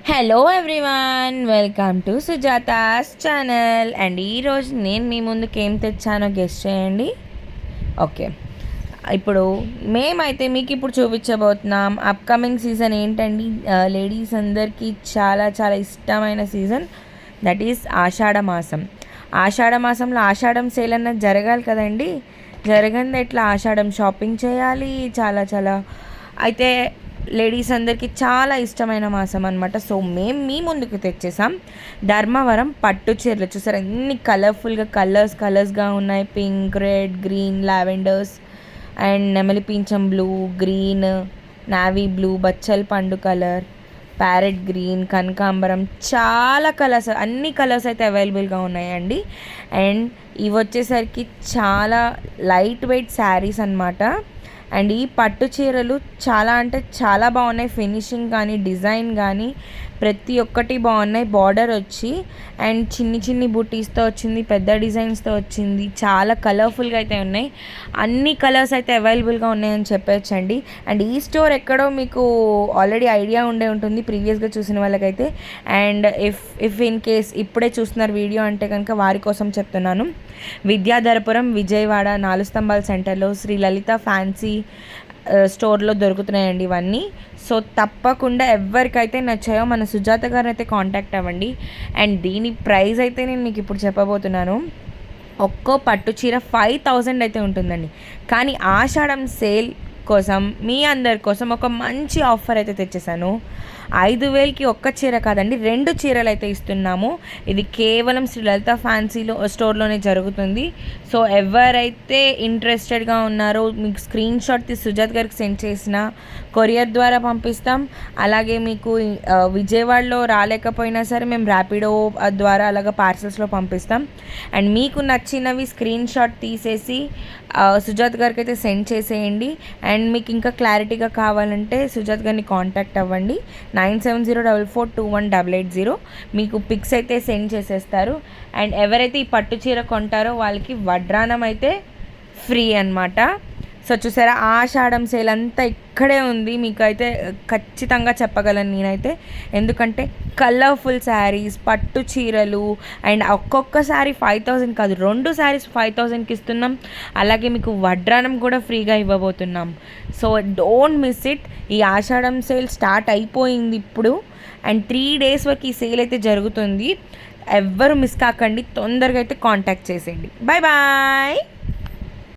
Hello everyone, welcome to Sujata's channel. And ఈరోజు నేను మీ ముందుకు ఏం తెచ్చానో గెస్ట్ చేయండి. ఓకే, ఇప్పుడు మేమైతే మీకు ఇప్పుడు చూపించబోతున్నాం అప్కమింగ్ సీజన్ ఏంటండి. లేడీస్ అందరికీ చాలా చాలా ఇష్టమైన సీజన్, దట్ ఈస్ ఆషాఢ మాసం. ఆషాఢ మాసంలో ఆషాఢం సేల్ అన్నది జరగాలి కదండి. జరగంది ఎట్లా? ఆషాఢం షాపింగ్ చేయాలి, చాలా చాలా. అయితే లేడీస్ అందరికీ చాలా ఇష్టమైన మాసం అనమాట. సో మేము మీ ముందుకు తెచ్చేసాం ధర్మవరం పట్టు చీరలు. చూసారు ఎన్ని కలర్ఫుల్గా కలర్స్గా ఉన్నాయి. Pink, red, green, lavenders and నెమలి పింఛం బ్లూ, గ్రీన్, నావీ బ్లూ, బచ్చల్ పండు కలర్, ప్యారెట్ గ్రీన్, కనకాంబరం, చాలా కలర్స్, అన్ని కలర్స్ అయితే అవైలబుల్గా ఉన్నాయండి. అండ్ ఇవి వచ్చేసరికి చాలా లైట్ వెయిట్ శారీస్ అనమాట. అండ్ ఈ పట్టు చీరలు చాలా అంటే చాలా బాగున్నాయి. ఫినిషింగ్ కానీ, డిజైన్ కానీ ప్రతి ఒక్కటి బాగున్నాయి. బార్డర్ వచ్చి అండ్ చిన్ని బూటీస్తో వచ్చింది, పెద్ద డిజైన్స్తో వచ్చింది. చాలా కలర్ఫుల్గా అయితే ఉన్నాయి. అన్ని కలర్స్ అయితే అవైలబుల్గా ఉన్నాయని చెప్పొచ్చండి. అండ్ ఈ స్టోర్ ఎక్కడో మీకు ఆల్రెడీ ఐడియా ఉండే ఉంటుంది ప్రీవియస్గా చూసిన వాళ్ళకైతే. అండ్ ఇఫ్ ఇన్ కేస్ ఇప్పుడే చూస్తున్నారు వీడియో అంటే కనుక వారి కోసం చెప్తున్నాను. విద్యాధరపురం, విజయవాడ 4 స్తంభాల సెంటర్లో శ్రీ లలిత ఫ్యాన్సీ స్టోర్లో దొరుకుతున్నాయండి ఇవన్నీ. సో తప్పకుండా ఎవరికైతే నచ్చాయో మన సుజాత గారిని అయితే కాంటాక్ట్ అవ్వండి. అండ్ దీని ప్రైస్ అయితే నేను మీకు ఇప్పుడు చెప్పబోతున్నాను. ఒక్కో పట్టు చీర 5,000 అయితే ఉంటుందండి. కానీ ఆషాఢం సేల్ కోసం మీ అందరి కోసం ఒక మంచి ఆఫర్ అయితే తెచ్చేసాను. 5,000కి ఒక్క చీర కాదండి, 2 చీరలు అయితే ఇస్తున్నాము. ఇది కేవలం శ్రీ లలిత ఫ్యాన్సీలో స్టోర్లోనే జరుగుతుంది. సో ఎవరైతే ఇంట్రెస్టెడ్గా ఉన్నారో మీకు స్క్రీన్ షాట్ తీసి సుజాత్ గారికి సెండ్ చేసిన కొరియర్ ద్వారా పంపిస్తాం. అలాగే మీకు విజయవాడలో రాలేకపోయినా సరే మేము ర్యాపిడో ద్వారా అలాగే పార్సల్స్లో పంపిస్తాం. అండ్ మీకు నచ్చినవి స్క్రీన్ షాట్ తీసేసి సుజాత్ గారికి అయితే సెండ్ చేసేయండి. అండ్ మీకు ఇంకా క్లారిటీగా కావాలంటే సుజాత్ గారిని కాంటాక్ట్ అవ్వండి. 9704421880. మీకు పిక్స్ అయితే సెండ్ చేసేస్తారు. అండ్ ఎవరైతే ఈ పట్టు చీర కొంటారో వాళ్ళకి వడ్రానం అయితే ఫ్రీ అనమాట. సో చూసారా, ఆషాఢం సేల్ అంతా ఇక్కడే ఉంది. మీకు అయితే ఖచ్చితంగా చెప్పగలను నేనైతే. ఎందుకంటే కలర్ఫుల్ శారీస్, పట్టు చీరలు అండ్ ఒక్కొక్క శారీ 5,000 కాదు, 2 శారీస్ 5,000కి ఇస్తున్నాం. అలాగే మీకు వడ్రానం కూడా ఫ్రీగా ఇవ్వబోతున్నాం. So don't miss it. ఈ ఆషాఢం సేల్ స్టార్ట్ అయిపోయింది ఇప్పుడు. అండ్ 3 days వరకు ఈ సేల్ అయితే జరుగుతుంది. ఎవ్వరు మిస్ కాకండి, తొందరగా అయితే కాంటాక్ట్ చేసేయండి. Bye bye.